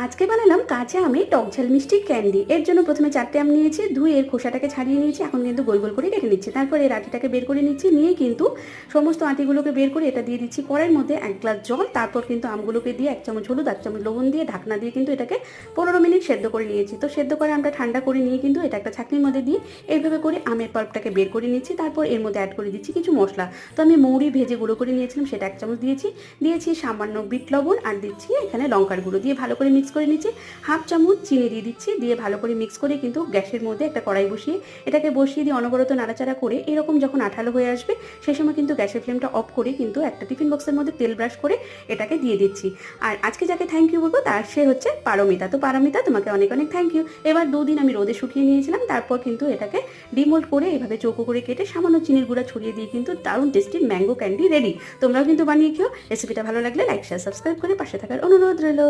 আজকে বানালাম কাঁচা আমের টক ঝাল মিষ্টি ক্যান্ডি। এর জন্য প্রথমে 4টে আম নিয়েছি, ধুয়ে এর খোসাটাকে ছাড়িয়ে নিয়েছি। এখন কিন্তু গোল গোল করে কেটে নিচ্ছি। তারপর এর আটিটাকে বের করে নিচ্ছি, নিয়ে কিন্তু সমস্ত আটিগুলোকে বের করে এটা দিয়ে দিচ্ছি কড়াইয়ের মধ্যে 1 গ্লাস জল। তারপর কিন্তু আমগুলোকে দিয়ে 1 চামচ হলুদ, 1 চামচ লবণ দিয়ে ঢাকনা দিয়ে কিন্তু এটাকে 15 মিনিট সেদ্ধ করে নিয়েছি। তো সেদ্ধ করে আমটা ঠান্ডা করে নিয়ে কিন্তু এটা একটা ছাঁকনির মধ্যে দিয়ে এইভাবে করে আমের পাল্পটাকে বের করে নিচ্ছি। তারপর এর মধ্যে অ্যাড করে দিচ্ছি কিছু মশলা। তো আমি মৌরি ভেজে গুঁড়ো করে নিয়েছিলাম, সেটা 1 চামচ দিয়েছি সামান্য বিট লবণ, আর দিচ্ছি এখানে লঙ্কার গুঁড়ো দিয়ে ভালো করে মিক্স করে নিচ্ছি। হাফ চামচ চিনি দিয়ে দিচ্ছি, দিয়ে ভালো করে মিক্স করে কিন্তু গ্যাসের মধ্যে একটা কড়াই বসিয়ে এটাকে বসিয়ে দিয়ে অনবরত নাড়াচাড়া করে এরকম যখন আঠালো হয়ে আসবে সেই সময় কিন্তু গ্যাসের ফ্লেমটা অফ করে কিন্তু একটা টিফিন বক্সের মধ্যে তেল ব্রাশ করে এটাকে দিয়ে দিচ্ছি। আর আজকে যাকে থ্যাংক ইউ বলবো তার সে হচ্ছে পারমিতা। তো পারমিতা, তোমাকে অনেক অনেক থ্যাংক ইউ। এবার 2 দিন আমি রোদে শুকিয়ে নিয়েছিলাম, তারপর কিন্তু এটাকে ডিমোল্ড করে এইভাবে চৌকো করে কেটে সামান্য চিনির গুঁড়া ছড়িয়ে দিয়ে কিন্তু দারুণ টেস্টি ম্যাঙ্গো ক্যান্ডি রেডি। তোমরাও কিন্তু বানিয়ে খেও। রেসিপিটা ভালো লাগলে লাইক শেয়ার সাবস্ক্রাইব করে পাশে থাকার অনুরোধ রইল।